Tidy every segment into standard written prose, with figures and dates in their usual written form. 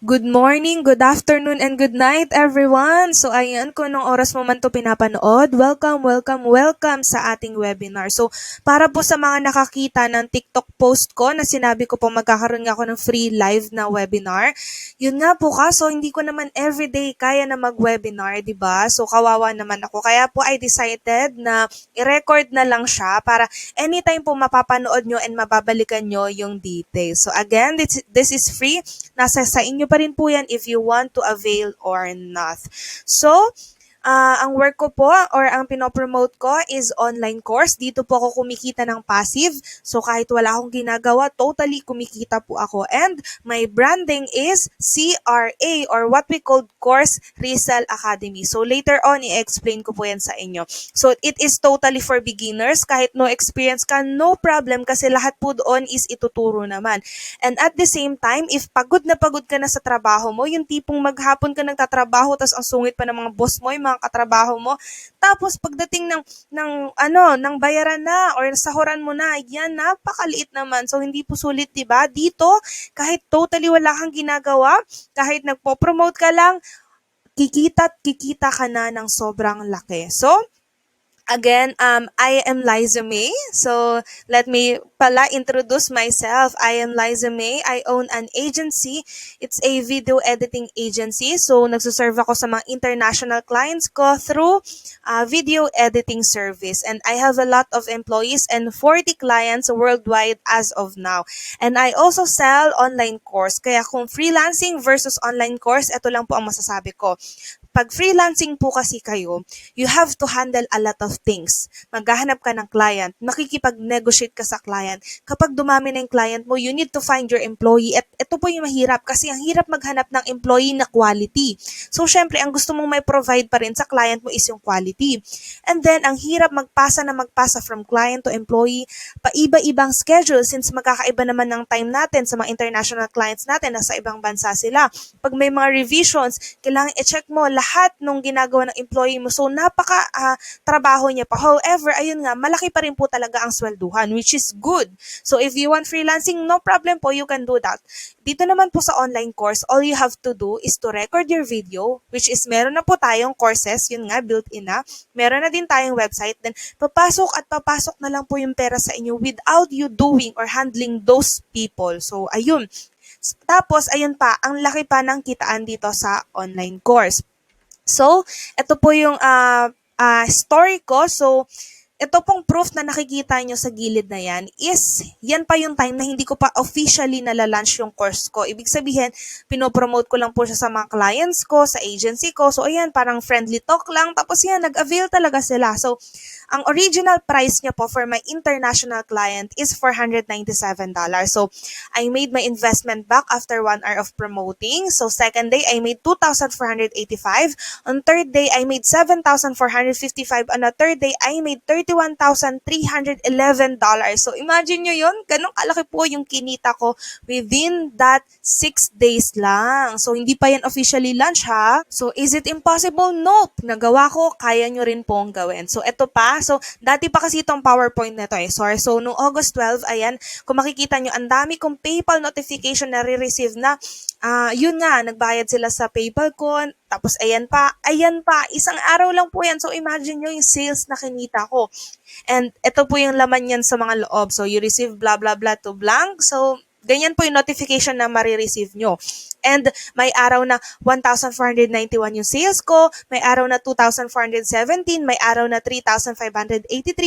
Good morning, good afternoon, and good night, everyone! So, ayan, kung anong oras mo man to pinapanood, welcome sa ating webinar. So, para po sa mga nakakita ng TikTok post ko na sinabi ko po magkakaroon nga ako ng free live na webinar, yun nga po kaso hindi ko naman everyday kaya na mag-webinar, di ba? So, kawawa naman ako. Kaya po I decided na i-record na lang siya para anytime po mapapanood nyo and mababalikan nyo yung details. So, again, this is free. Nasa sa inyo pa rin po yan if you want to avail or not. So, ang work ko po or ang pinopromote ko is online course. Dito po ako kumikita ng passive. So kahit wala akong ginagawa, totally kumikita po ako. And my branding is CRA or what we call Course Resell Academy. So later on, i-explain ko po yan sa inyo. So it is totally for beginners. Kahit no experience ka, no problem kasi lahat po doon is ituturo naman. And at the same time, if pagod na pagod ka na sa trabaho mo, yung tipong maghapon ka nagtatrabaho tapos ang sungit pa ng mga boss mo, yung mga katrabaho mo, tapos pagdating ng bayaran na or sahuran mo na, yan napakaliit naman. So hindi po sulit, 'di ba? Dito, kahit totally wala kang ginagawa, kahit nagpo-promote ka lang, kikita ka na ng sobrang laki. So, again, I am Liza May. So, let me pala introduce myself. I am Liza May. I own an agency. It's a video editing agency. So, nagsuserve ako sa mga international clients ko through video editing service. And I have a lot of employees and 40 clients worldwide as of now. And I also sell online course. Kaya kung freelancing versus online course, ito lang po ang masasabi ko. Pag freelancing po kasi kayo, you have to handle a lot of things. Maghahanap ka ng client, makikipag-negotiate ka sa client. Kapag dumami na yung client mo, you need to find your employee. At ito po yung mahirap kasi ang hirap maghanap ng employee na quality. So, syempre, ang gusto mong may provide pa rin sa client mo is yung quality. And then, ang hirap magpasa from client to employee, paiba-ibang schedule since magkakaiba naman ng time natin sa mga international clients natin, nasa ibang bansa sila. Pag may mga revisions, kailangan i-check mo lahat nung ginagawa ng employee mo. So, trabaho niya pa. However, ayun nga, malaki pa rin po talaga ang swelduhan, which is good. So, if you want freelancing, no problem po, you can do that. Dito naman po sa online course, all you have to do is to record your video, which is meron na po tayong courses, yun nga, built-in na. Meron na din tayong website. Then, papasok na lang po yung pera sa inyo without you doing or handling those people. So, ayun. Tapos, ayun pa, ang laki pa ng kitaan dito sa online course. So, ito po yung story ko. So, ito pong proof na nakikita nyo sa gilid na yan pa yung time na hindi ko pa officially nala-launch yung course ko. Ibig sabihin, pinopromote ko lang po siya sa mga clients ko, sa agency ko. So, ayan, parang friendly talk lang. Tapos yan, nag-avail talaga sila. So, ang original price niya po for my international client is $497. So, I made my investment back after 1 hour of promoting. So, second day, I made $2,485. On third day, I made $7,455. On the third day, I made $31,311. So, imagine nyo yun, ganun kalaki po yung kinita ko within that 6 days lang. So, hindi pa yan officially launch ha. So, is it impossible? Nope. Nagawa ko, kaya nyo rin pong gawin. So, eto pa. So, dati pa kasi itong PowerPoint na ito eh. Sorry. So, noong August 12, ayan, kung makikita nyo, ang dami kong PayPal notification na re-receive na, yun nga, nagbayad sila sa PayPal ko. Tapos, ayan pa, isang araw lang po yan. So, imagine nyo yung sales na kinita ko. And ito po yung laman yan sa mga loob. So, you receive blah, blah, blah to blank. So, ganyan po yung notification na marireceive nyo. And may araw na 1,491 yung sales ko, may araw na 2,417, may araw na 3,583,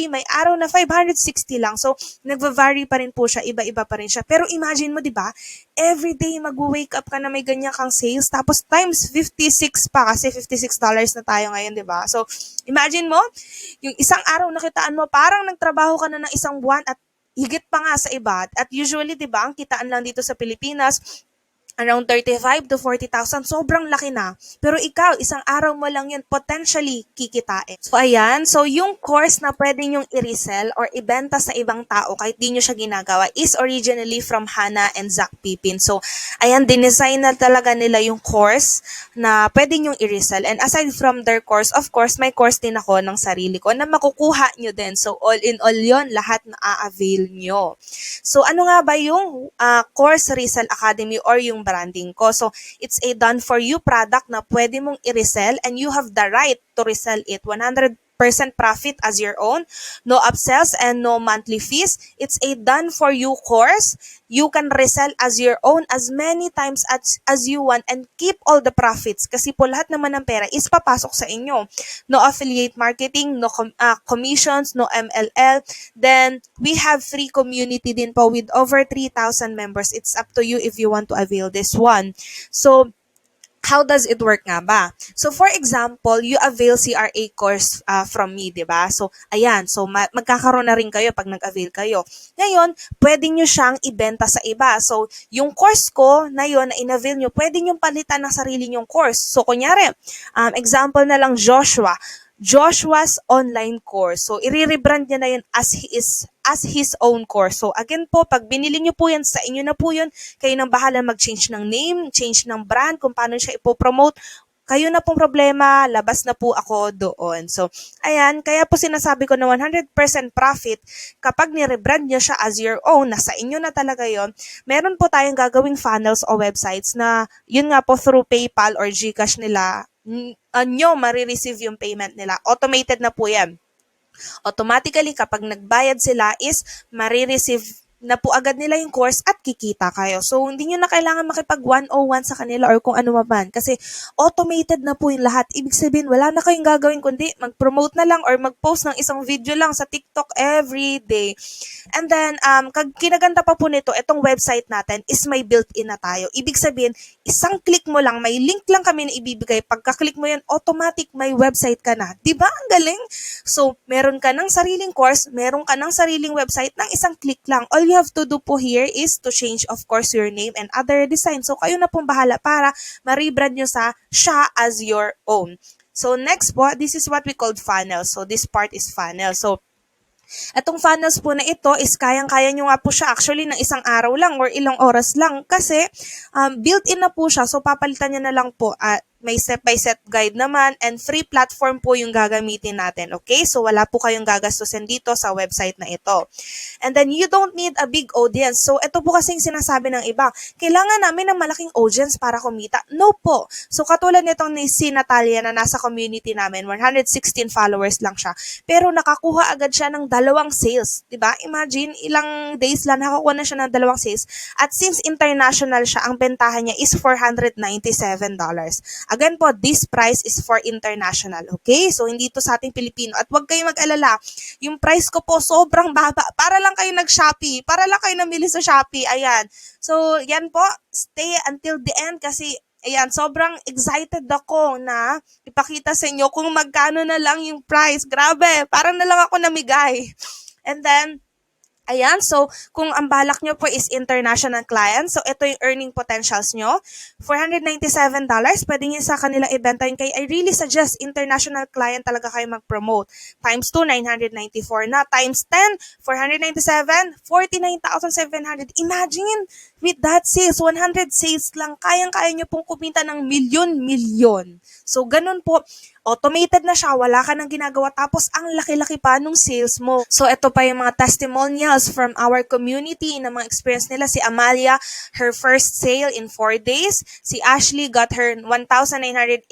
may araw na 560 lang. So, nagva-vary pa rin po siya, iba-iba pa rin siya. Pero imagine mo, di ba, everyday mag-wake up ka na may ganyan kang sales, tapos times 56 pa, kasi $56 na tayo ngayon, di ba? So, imagine mo, yung isang araw na kitaan mo, parang nagtrabaho ka na ng isang buwan at higit pa nga sa iba. At usually, di ba, ang kitaan lang dito sa Pilipinas, around 35 to 40,000, sobrang laki na. Pero ikaw, isang araw mo lang yan, potentially kikitain. So, ayan. So, yung course na pwede nyong i-resell or ibenta sa ibang tao kahit di nyo siya ginagawa is originally from Hannah and Zach Pipin. So, ayan, dinesign na talaga nila yung course na pwede nyong i-resell. And aside from their course, of course, may course din ako ng sarili ko na makukuha nyo din. So, all in all yon, lahat na a-avail nyo. So, ano nga ba yung Course Resell Academy or yung branding ko. So, it's a done-for-you product na pwede mong i-resell and you have the right to resell it. 100% profit as your own, no upsells and no monthly fees. It's a done-for-you course. You can resell as your own as many times as you want and keep all the profits kasi po lahat naman ng pera is papasok sa inyo. No affiliate marketing, no commissions, no MLL. Then, we have free community din po with over 3,000 members. It's up to you if you want to avail this one. So, how does it work nga ba? So, for example, you avail CRA course from me, di ba? So, ayan. So, magkakaroon na rin kayo pag nag-avail kayo. Ngayon, pwede nyo siyang ibenta sa iba. So, yung course ko na yun, na in-avail nyo, pwede nyo palitan ng sarili nyong course. So, kunyari, example na lang Joshua's online course. So, i-rebrand niya na yun as his own course. So, again po, pag binili niyo po yan, sa inyo na po yun, kayo nang bahala mag-change ng name, change ng brand, kung paano siya ipopromote, kayo na pong problema, labas na po ako doon. So, ayan, kaya po sinasabi ko na 100% profit kapag ni-rebrand nyo siya as your own, nasa inyo na talaga yon. Meron po tayong gagawing funnels o websites na yun nga po through PayPal or GCash nila, nyo marireceive yung payment nila. Automated na po yan. Automatically, kapag nagbayad sila is marireceive na po agad nila yung course at kikita kayo. So, hindi nyo na kailangan makipag 101 sa kanila or kung ano man. Kasi automated na po yung lahat. Ibig sabihin, wala na kayong gagawin kundi mag-promote na lang or mag-post ng isang video lang sa TikTok every day. And then, kinaganda pa po nito, itong website natin is may built-in na tayo. Ibig sabihin, isang click mo lang, may link lang kami na ibibigay. Pagka-click mo yan, automatic may website ka na. Diba? Ang galing? So, meron ka ng sariling course, meron ka ng sariling website ng isang click lang. All you have to do po here is to change, of course, your name and other design. So, kayo na pong bahala para ma-rebrand nyo siya as your own. So, next po, this is what we called funnel. So, this part is funnel. So, etong funnels po na ito is kayang-kaya nyo nga po siya actually ng isang araw lang or ilang oras lang kasi built-in na po siya. So, papalitan nyo na lang po. May step-by-step guide naman and free platform po yung gagamitin natin. Okay? So, wala po kayong gagastusin dito sa website na ito. And then, you don't need a big audience. So, ito po kasing sinasabi ng iba, kailangan namin ng malaking audience para kumita. No po. So, katulad nitong ni si Natalia na nasa community namin, 116 followers lang siya. Pero nakakuha agad siya ng 2 sales. Diba? Imagine, ilang days lang nakakuha na siya ng 2 sales. At since international siya, ang bentahan niya is $497. Again po, this price is for international, okay? So, hindi to sa ating Pilipino. At huwag kayong mag-alala, yung price ko po sobrang baba. Para lang kayo nag-Shopee. Para lang kayo namili sa Shopee. Ayan. So, yan po. Stay until the end kasi, ayan, sobrang excited ako na ipakita sa inyo kung magkano na lang yung price. Grabe, parang na lang ako namigay. And then, ayan, so kung ang balak nyo po is international clients, so ito yung earning potentials nyo. $497, pwede nyo sa kanila ibenta yun. Kaya I really suggest international client talaga kayo mag-promote. Times 2, 994 na. Times 10, 497, 49,700. Imagine, with that sales, 100 sales lang, kayang-kaya nyo pong kumita ng milyon-milyon. So, ganun po. Automated na siya, wala ka nang ginagawa, tapos ang laki-laki pa nung sales mo. So, ito pa yung mga testimonials from our community na mga experience nila. Si Amalia, her first sale in 4 days. Si Ashley got her $1,988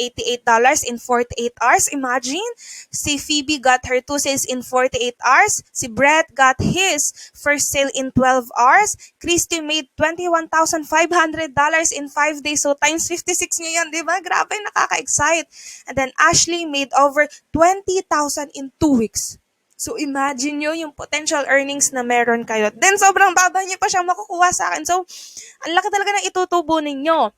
in 48 hours. Imagine. Si Phoebe got her 2 sales in 48 hours. Si Brett got his first sale in 12 hours. Christy made $21,500 in 5 days. So, times 56 nyo yan, di ba? Grabe, nakaka-excite. And then, Ashley made over 20,000 in 2 weeks. So, imagine nyo yung potential earnings na meron kayo. Then, sobrang baba nyo pa siyang makukuha sa akin. So, ang laki talaga ng itutubo ninyo.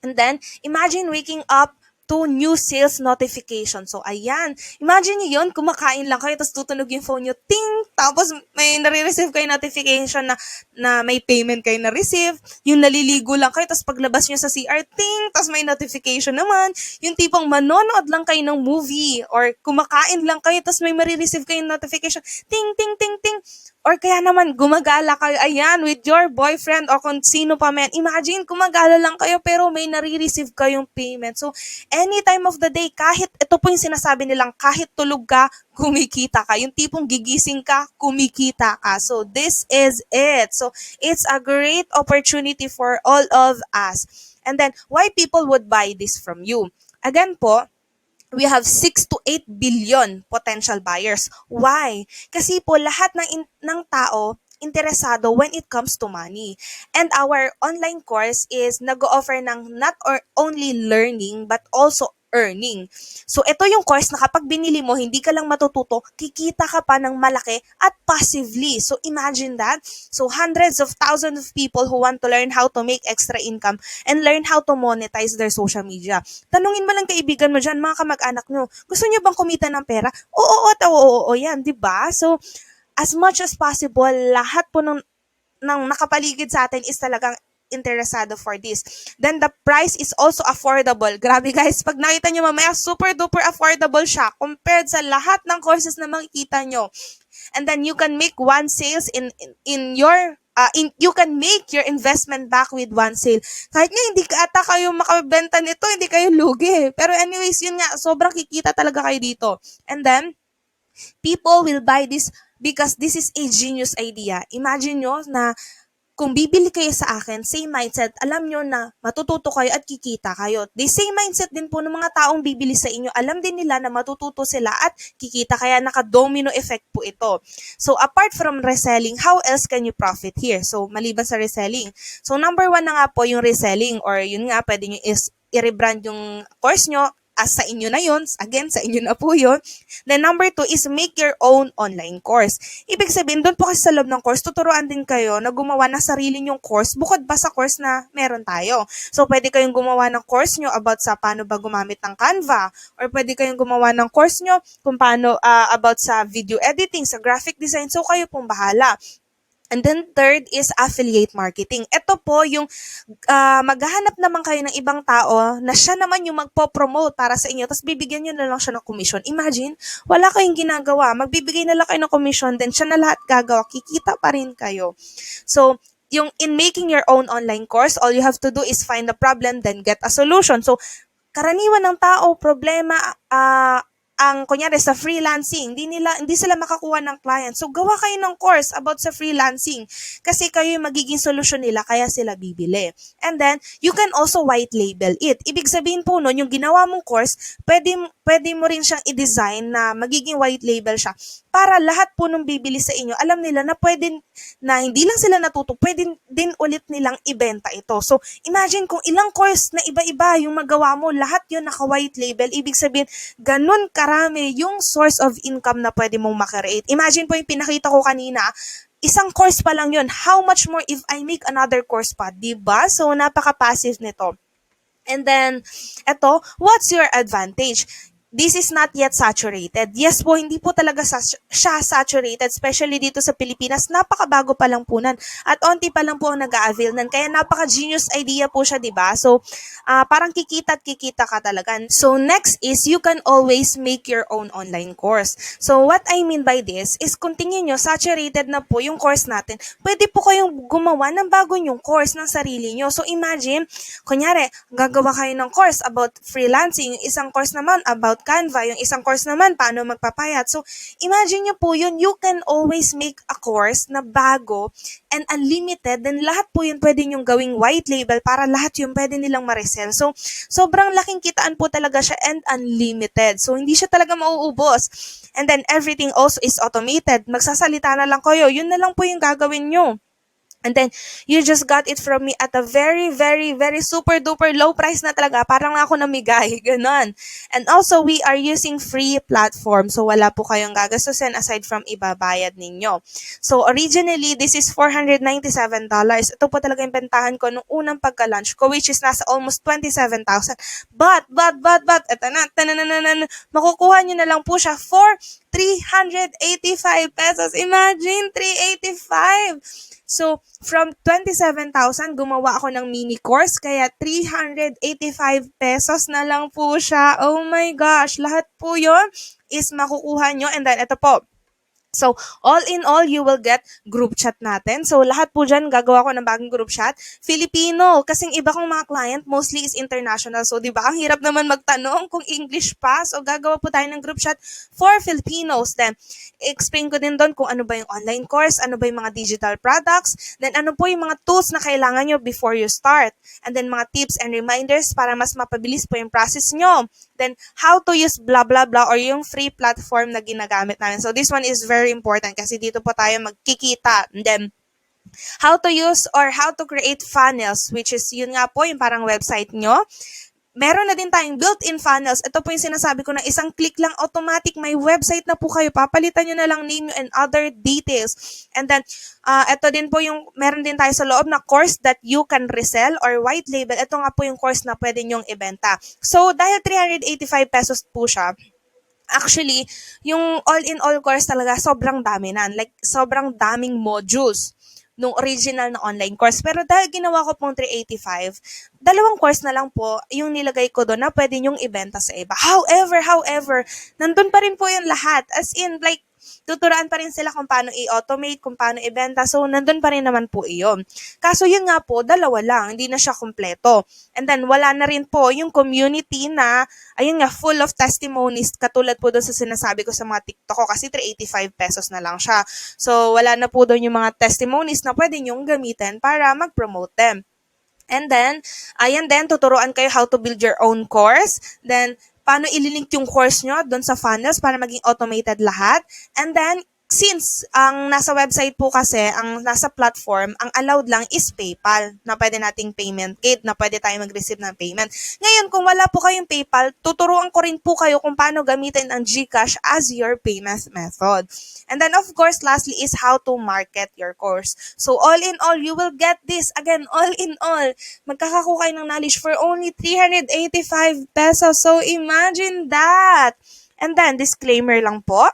And then, imagine waking up to new sales notification. So, ayan. Imagine nyo yun, kumakain lang kayo, tapos tutunog yung phone nyo, ting! Tapos, may nare-receive kayo notification na may payment kayo na-receive. Yung naliligo lang kayo, tapos paglabas nyo sa CR, ting! Tapos may notification naman. Yung tipong manonood lang kayo ng movie, or kumakain lang kayo, tapos may marireceive kayo notification, ting, ting, ting, ting. Or kaya naman gumagala kayo, ayan, with your boyfriend o kung sino pa man. Imagine, gumagala lang kayo pero may nare-receive kayong payment. So, any time of the day, kahit, ito po yung sinasabi nilang, kahit tulog ka, kumikita ka. Yung tipong gigising ka, kumikita ka. So, this is it. So, it's a great opportunity for all of us. And then, why people would buy this from you? Again po, we have 6 to 8 billion potential buyers. Why? Kasi po lahat ng tao interesado when it comes to money. And our online course is nag-o-offer ng not only learning but also earning. So ito yung course na kapag binili mo, hindi ka lang matututo, kikita ka pa ng malaki at passively. So imagine that. So hundreds of thousands of people who want to learn how to make extra income and learn how to monetize their social media. Tanungin mo lang kaibigan mo dyan, mga kamag-anak nyo, gusto nyo bang kumita ng pera? Oo, yan, di ba? So, as much as possible, lahat po ng nakapaligid sa atin is talagang interesado for this. Then the price is also affordable. Grabe guys, pag nakita nyo mamaya, super duper affordable siya compared sa lahat ng courses na makikita nyo. And then you can make one sales in your you can make your investment back with one sale. Kahit nga hindi ka ata kayo makabenta nito, hindi kayo lugi. Pero anyways, yun nga, sobrang kikita talaga kayo dito. And then, people will buy this because this is a genius idea. Imagine nyo na kung bibili kayo sa akin, same mindset, alam nyo na matututo kayo at kikita kayo. The same mindset din po ng mga taong bibili sa inyo. Alam din nila na matututo sila at kikita, kaya naka-domino effect po ito. So, apart from reselling, how else can you profit here? So, maliban sa reselling. So, number 1 na nga po yung reselling, or yun nga, pwede nyo i-rebrand yung course nyo as sa inyo na yun. Again, sa inyo na po yun. Then number 2 is make your own online course. Ibig sabihin, doon po kasi sa loob ng course, tuturuan din kayo na gumawa ng sarili nyong course bukod ba sa course na meron tayo. So, pwede kayong gumawa ng course nyo about sa paano ba gumamit ng Canva, or pwede kayong gumawa ng course nyo kung paano about sa video editing, sa graphic design. So, kayo pong bahala. And then third is affiliate marketing. Ito po yung maghahanap naman kayo ng ibang tao na siya naman yung magpo-promote para sa inyo, tapos bibigyan nyo na lang siya ng commission. Imagine, wala kayong ginagawa, magbibigay na lang kayo ng commission, then siya na lahat gagawa, kikita pa rin kayo. So, yung in making your own online course, all you have to do is find the problem, then get a solution. So, karaniwan ng tao, problema, ang kunyari sa freelancing, hindi sila makakuha ng client. So gawa kayo ng course about sa freelancing kasi kayo yung magiging solusyon nila, kaya sila bibili. And then you can also white label it. Ibig sabihin po nun, yung ginawa mong course, pwede mo rin siyang i-design na magiging white label siya para lahat po nung bibili sa inyo, alam nila na pwede na hindi lang sila natuto, pwede din ulit nilang ibenta ito. So imagine kung ilang course na iba-iba yung magawa mo, lahat yun naka-white label. Ibig sabihin, ganun karami yung source of income na pwede mong makreate. Imagine po yung pinakita ko kanina, isang course pa lang yun. How much more if I make another course pa, diba? So, napaka-passive nito. And then, eto, what's your advantage? This is not yet saturated. Yes po, hindi po talaga siya saturated, especially dito sa Pilipinas. Napakabago pa lang po nan. At onti pa lang po ang nag-a-avail nan. Kaya napaka-genius idea po siya, diba? So, parang kikita at kikita ka talaga. So, next is you can always make your own online course. So, what I mean by this is kung tingin nyo, saturated na po yung course natin, pwede po kayong gumawa ng bago yung course ng sarili nyo. So, imagine, kunyari, gagawa kayo ng course about freelancing, yung isang course naman about Canva, yung isang course naman paano magpapayat. So, imagine nyo po yun, you can always make a course na bago and unlimited, then lahat po yun pwede nyong gawing white label para lahat yun pwede nilang ma-resell. So, sobrang laking kitaan po talaga siya and unlimited. So, hindi siya talaga mauubos. And then, everything also is automated. Magsasalita na lang kayo. Yun na lang po yung gagawin nyo. And then, you just got it from me at a very, very, very super duper low price na talaga. Parang ako namigay. Ganon. And also, we are using free platform. So, wala po kayong gagastusin aside from ibabayad ninyo. So, originally, this is $497. Ito po talaga yung bentahan ko nung unang pagka-launch ko, which is nasa almost 27,000. But, eto na, makukuha nyo na lang po siya for 385 pesos. Imagine, 385. So, from 27,000, gumawa ako ng mini course, kaya 385 pesos na lang po siya. Oh my gosh, lahat po yon is makukuha nyo. And then, ito po, So, all in all, you will get group chat natin. So, lahat po dyan, gagawa ko ng bagong group chat. Filipino, kasing iba kong mga client, mostly is international. So, di ba, ang hirap naman magtanong kung English pa. So, gagawa po tayo ng group chat for Filipinos. Then, explain ko din doon kung ano ba yung online course, ano ba yung mga digital products, then ano po yung mga tools na kailangan nyo before you start. And then, mga tips and reminders para mas mapabilis po yung process nyo. Then, how to use blah blah blah or yung free platform na ginagamit namin. So, this one is very important kasi dito po tayo magkikita. And then, how to use or how to create funnels, which is yun nga po yung parang website nyo. Meron na din tayong built-in funnels. Ito po yung sinasabi ko na isang click lang automatic may website na po kayo. Papalitan nyo na lang name and other details. And then, ito din po yung meron din tayo sa loob na course that you can resell or white label. Ito nga po yung course na pwede nyong ibenta. So, dahil 385 pesos po siya, actually, yung all-in-all course talaga, sobrang dami na. Like, sobrang daming modules nung original na online course. Pero dahil ginawa ko pong 385, dalawang course na lang po yung nilagay ko doon na pwede nyong ibenta sa iba. However, nandun pa rin po yung lahat. As in, like, tuturuan pa rin sila kung paano i-automate, kung paano ibenta. So, nandun pa rin naman po iyon. Kaso yun nga po, dalawa lang. Hindi na siya kompleto. And then, wala na rin po yung community na, ayun nga, full of testimonies. Katulad po doon sa sinasabi ko sa mga TikTok ko kasi 385 pesos na lang siya. So, wala na po doon yung mga testimonies na pwede nyong gamitin para mag-promote them. And then, ayan din, tuturuan kayo how to build your own course. Then, paano ililink yung course nyo doon sa funnels para maging automated lahat. And then, since ang nasa website po kasi, ang nasa platform, ang allowed lang is PayPal na pwede nating payment kit, na pwede tayo mag-receive ng payment. Ngayon, kung wala po kayong PayPal, tuturuan ko rin po kayo kung paano gamitin ang GCash as your payment method. And then, of course, lastly is how to market your course. So, all in all, you will get this. Again, all in all, magkakakuha kayo ng knowledge for only 385 pesos. So, imagine that! And then, disclaimer lang po,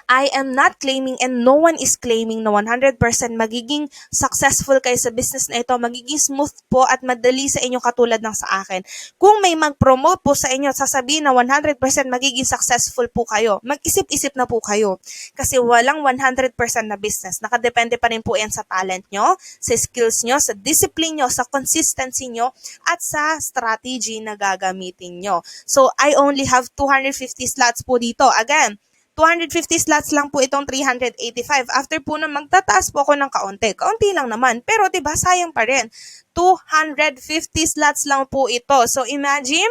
I am not claiming and no one is claiming na 100% magiging successful kayo sa business na ito, magiging smooth po at madali sa inyo katulad ng sa akin. Kung may mag-promote po sa inyo, sasabihin na 100% magiging successful po kayo. Mag-isip-isip na po kayo. Kasi walang 100% na business. Nakadepende pa rin po yan sa talent nyo, sa skills nyo, sa discipline nyo, sa consistency nyo, at sa strategy na gagamitin nyo. So, I only have 250 slots po dito. Again, 250 slots lang po itong 385. After po na magtataas po ako ng kaunti. Kaunti lang naman. Pero 'di ba sayang pa rin. 250 slots lang po ito. So imagine,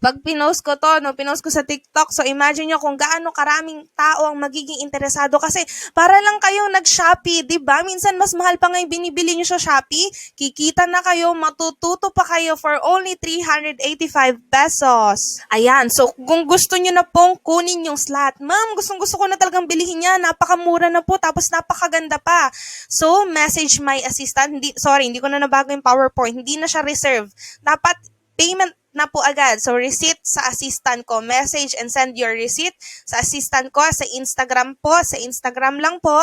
pag pinost ko to, pinost ko sa TikTok, so imagine nyo kung gaano karaming tao ang magiging interesado kasi para lang kayong nag-Shopee, di ba? Minsan mas mahal pa nga yung binibili nyo sa Shopee, kikita na kayo, matututo pa kayo for only 385 pesos. Ayan, so kung gusto nyo na pong kunin yung slot, ma'am, gustong-gusto ko na talagang bilihin yan, napakamura na po, tapos napakaganda pa. So, message my assistant, hindi ko na nabago yung PowerPoint, hindi na siya reserve. Dapat payment na po agad. So, receipt sa assistant ko. Message and send your receipt sa assistant ko. Sa Instagram po. Sa Instagram lang po.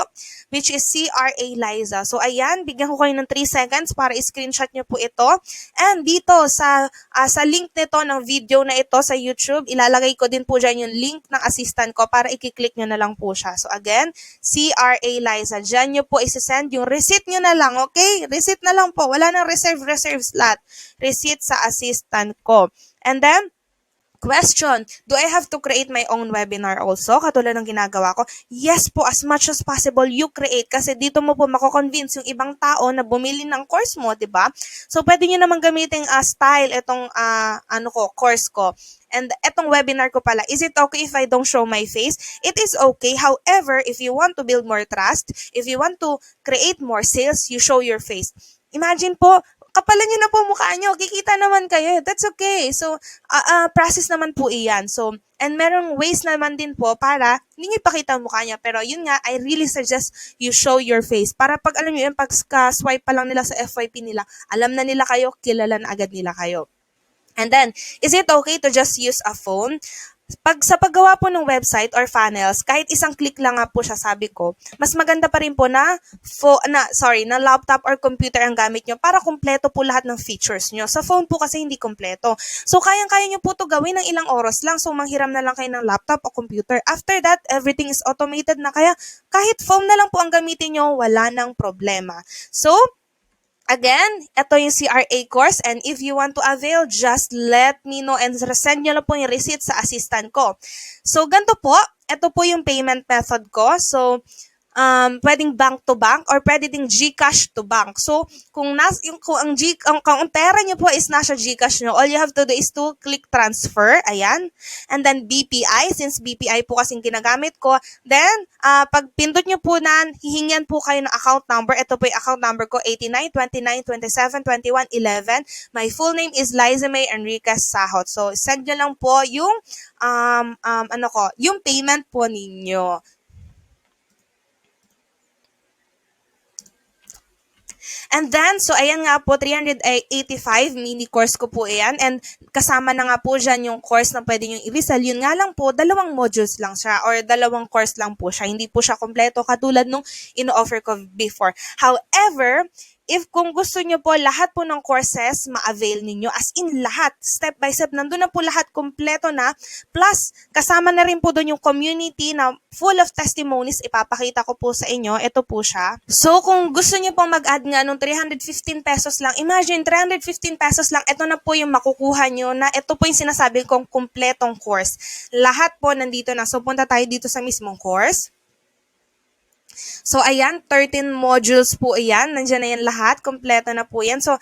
Which is CRA Liza. So, ayan. Bigyan ko kayo ng 3 seconds para i-screenshot nyo po ito. And dito sa link nito ng video na ito sa YouTube, ilalagay ko din po dyan yung link ng assistant ko para i-click nyo na lang po siya. So, again, CRA Liza. Dyan nyo po isi-send yung receipt nyo na lang. Okay? Receipt na lang po. Wala nang reserve slot. Receipt sa assistant ko. And then, question, do I have to create my own webinar also? Katulad ng ginagawa ko? Yes po, as much as possible, you create. Kasi dito mo po mako-convince yung ibang tao na bumili ng course mo, di ba? So, pwede nyo naman gamitin style itong course ko. And etong webinar ko pala, is it okay if I don't show my face? It is okay. However, if you want to build more trust, if you want to create more sales, you show your face. Imagine po, kapalan nyo na po mukha nyo, kikita naman kayo. That's okay. So, process naman po iyan. So, and merong ways naman din po para hindi nyo ipakita ang mukha nyo. Pero yun nga, I really suggest you show your face. Para pag alam nyo, yung pag-swipe pa lang nila sa FYP nila, alam na nila kayo, kilala na agad nila kayo. And then, is it okay to just use a phone? Sa paggawa po ng website or funnels, kahit isang click lang nga po siya, sabi ko, mas maganda pa rin po na laptop or computer ang gamit nyo para kumpleto po lahat ng features nyo. Sa phone po kasi hindi kumpleto. So kayang-kaya nyo po to gawin ng ilang oras lang. So manghiram na lang kayo ng laptop o computer. After that, everything is automated na, kaya kahit phone na lang po ang gamitin nyo, wala nang problema. So again, ito yung CRA course, and if you want to avail, just let me know and send nyo lang po yung receipt sa assistant ko. So, ganito po. Ito po yung payment method ko. So, pwedeng bank to bank or pwede ding GCash to bank. So, kung ang pera nyo po is nasa GCash nyo, all you have to do is to click transfer, ayan. And then BPI, since BPI po kasing ginagamit ko, then pag pindot nyo po hihingan po kayo ng account number. Ito po yung account number ko, 89 29 27 21 11. My full name is Liza May Enriquez Sahot. So, send nyo lang po yung yung payment po ninyo. And then, so ayan nga po, 385 mini course ko po yan. And kasama na nga po dyan yung course na pwede nyo i-resell. Yun nga lang po, 2 modules lang siya or 2 course lang po siya. Hindi po siya kompleto katulad nung ino-offer ko before. However, kung gusto nyo po lahat po ng courses, ma-avail ninyo. As in lahat, step by step, nandun na po lahat, kompleto na. Plus, kasama na rin po doon yung community na full of testimonies. Ipapakita ko po sa inyo. Ito po siya. So, kung gusto nyo pong mag-add nga nung 315 pesos lang, imagine, 315 pesos lang, ito na po yung makukuha nyo na ito po yung sinasabi kong kompletong course. Lahat po nandito na. So, punta tayo dito sa mismong course. So, ayan, 13 modules po yan. Nandiyan na yan lahat. Kompleto na po yan. So,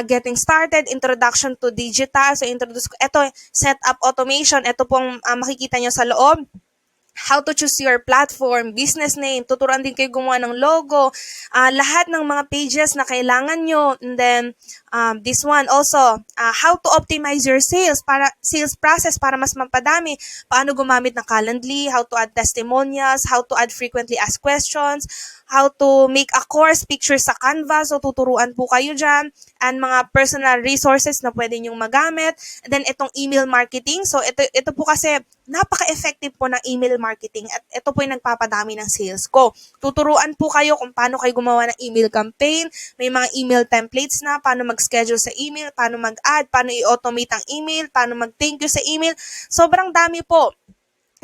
getting started, introduction to digital. So, introduce ko. Ito, setup automation. Ito pong makikita nyo sa loob. How to choose your platform, business name, tuturuan din kayo gumawa ng logo, lahat ng mga pages na kailangan nyo. And then, this one also, how to optimize your sales process para mas mapadami, paano gumamit ng Calendly, how to add testimonials, how to add frequently asked questions, how to make a course picture sa Canva, so tuturuan po kayo dyan, and mga personal resources na pwede nyong magamit. And then, itong email marketing, so ito po kasi, napaka-effective po ng email marketing at ito po yung nagpapadami ng sales ko. Tuturuan po kayo kung paano kayo gumawa ng email campaign, may mga email templates na, paano mag-schedule sa email, paano mag-add, paano i-automate ang email, paano mag-thank you sa email. Sobrang dami po.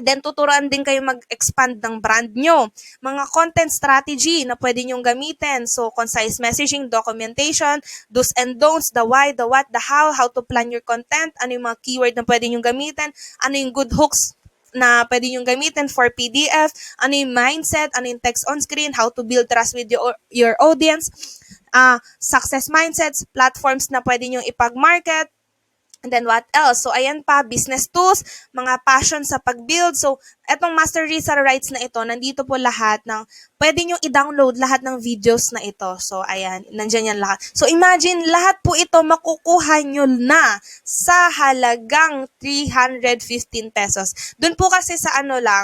Then, tuturuan din kayo mag-expand ng brand nyo. Mga content strategy na pwede nyong gamitin. So, concise messaging, documentation, do's and don'ts, the why, the what, the how to plan your content, ano yung mga keyword na pwede nyong gamitin, ano yung good hooks na pwede nyong gamitin for PDF, ano yung mindset, ano yung text on screen, how to build trust with your audience, success mindsets, platforms na pwede nyong ipag-market, and then what else? So, ayan pa, business tools, mga passion sa pag-build. So, etong Master Reseller Rights na ito, nandito po lahat ng, pwede nyo i-download lahat ng videos na ito. So, ayan, nandyan yan lahat. So, imagine, lahat po ito makukuha nyo na sa halagang 315 pesos. Doon po kasi sa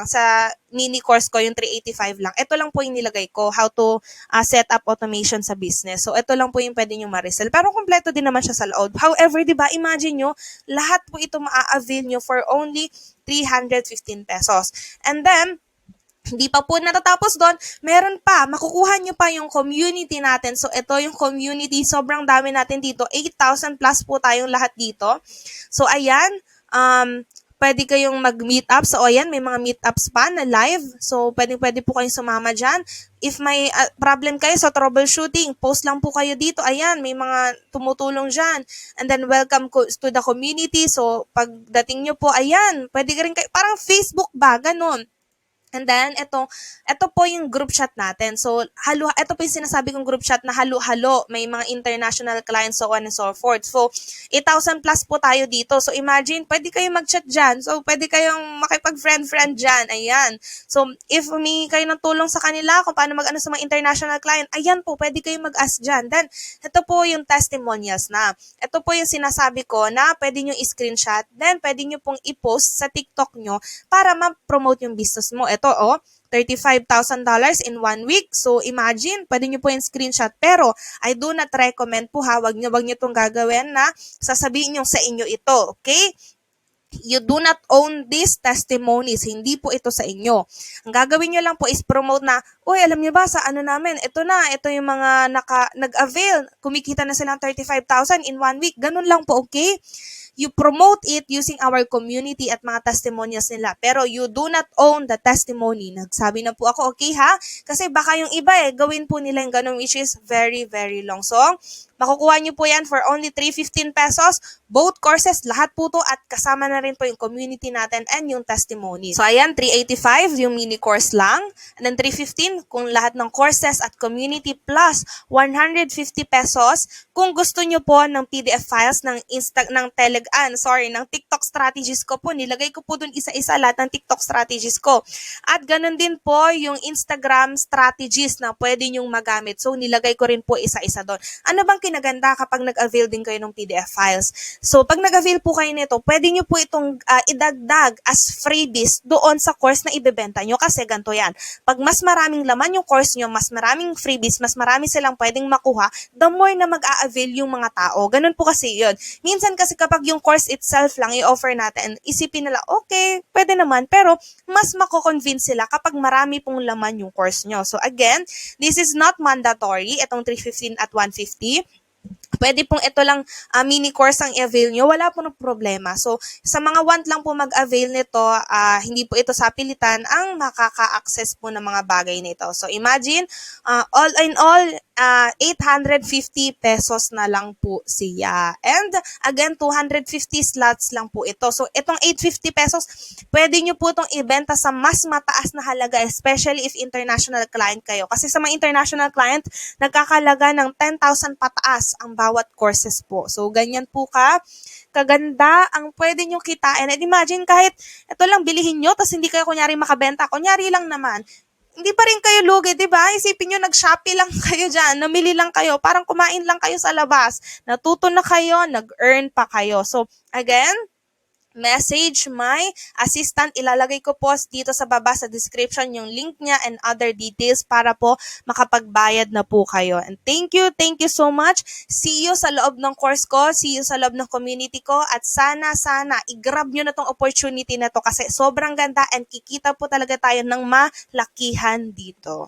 sa mini course ko, yung 385 lang. Ito lang po yung nilagay ko, how to set up automation sa business. So, ito lang po yung pwede nyo ma-resell. Pero kompleto din naman siya sa loob. However, di ba, imagine nyo, lahat po ito ma-avail nyo for only 315 pesos. And then, hindi pa po natatapos doon, meron pa, makukuha nyo pa yung community natin. So, ito yung community, sobrang dami natin dito. 8,000 plus po tayong lahat dito. So, ayan, pwede kayong mag-meet up. So, ayan, may mga meetups pa na live. So, pwede po kayong sumama dyan. If may problem kayo sa troubleshooting, post lang po kayo dito. Ayan, may mga tumutulong dyan. And then, welcome to the community. So, pagdating nyo po, ayan, pwede ka rin kayo, parang Facebook ba, ganun. And then, ito po yung group chat natin. So, ito po yung sinasabi kong group chat na halo-halo. May mga international clients, so on and so forth. So, 8,000 plus po tayo dito. So, imagine, pwede kayong mag-chat dyan. So, pwede kayong makipag-friend-friend dyan. Ayan. So, if humingi kayo ng tulong sa kanila kung paano mag-ano sa mga international client, ayan po, pwede kayong mag-ask dyan. Then, ito po yung testimonials na. Ito po yung sinasabi ko na pwede nyo i-screenshot. Then, pwede nyo pong i-post sa TikTok nyo para ma-promote yung business mo. Ito, $35,000 in 1 week. So, imagine, pwede nyo po yung screenshot. Pero, I do not recommend po, wag nyo itong gagawin na sasabihin nyo sa inyo ito. Okay? You do not own these testimonies. Hindi po ito sa inyo. Ang gagawin nyo lang po is promote na, uy, alam nyo ba sa ano namin, ito yung mga nag-avail, kumikita na silang 35,000 in 1 week. Ganun lang po, okay? You promote it using our community at mga testimonials nila. Pero you do not own the testimony. Nagsabi na po ako, okay ha? Kasi baka yung iba gawin po nila yung ganun, which is very, very long. So, makukuha nyo po yan for only 315 pesos. Both courses, lahat po to at kasama na rin po yung community natin and yung testimony. So, ayan, 385 yung mini course lang. And then 315 kung lahat ng courses at community plus 150 pesos kung gusto nyo po ng PDF files ng ng TikTok strategies ko po. Nilagay ko po dun isa-isa lahat ng TikTok strategies ko. At ganun din po yung Instagram strategies na pwede nyong magamit. So, nilagay ko rin po isa-isa doon. Ano bang kinaganda kapag nag-avail din kayo ng PDF files? So, pag nag-avail po kayo nito, pwede nyo po itong idagdag as freebies doon sa course na ibebenta nyo kasi ganito yan. Pag mas maraming laman yung course nyo, mas maraming freebies, mas marami silang pwedeng makuha, the more na mag-a-avail yung mga tao. Ganun po kasi yun. Minsan kasi kapag yung course itself lang i-offer natin, isipin nila, okay, pwede naman, pero mas mako-convince sila kapag marami pong laman yung course nyo. So again, this is not mandatory, itong 315 at 150. Pwede pong ito lang mini course ang i-avail nyo, wala po ng problema. So, sa mga want lang po mag-avail nito, hindi po ito sa pilitan ang makaka-access po ng mga bagay nito. So, imagine, all in all, 850 pesos na lang po siya. And again, 250 slots lang po ito. So, itong 850 pesos, pwede nyo po itong ibenta sa mas mataas na halaga, especially if international client kayo. Kasi sa mga international client, nagkakalaga ng 10,000 pataas ang bawat courses po. So, ganyan po kaganda ang pwede nyo kitain. And imagine kahit ito lang bilihin nyo, tapos hindi kayo kunyari makabenta. Kunyari lang naman, hindi pa rin kayo lugi, di ba? Isipin nyo, nag-Shopee lang kayo dyan, namili lang kayo, parang kumain lang kayo sa labas, natuto na kayo, nag-earn pa kayo. So, again, message my assistant. Ilalagay ko po dito sa baba sa description yung link niya and other details para po makapagbayad na po kayo. And thank you so much. See you sa loob ng course ko, see you sa loob ng community ko at sana i-grab nyo na tong opportunity na to kasi sobrang ganda and kikita po talaga tayo ng malakihan dito.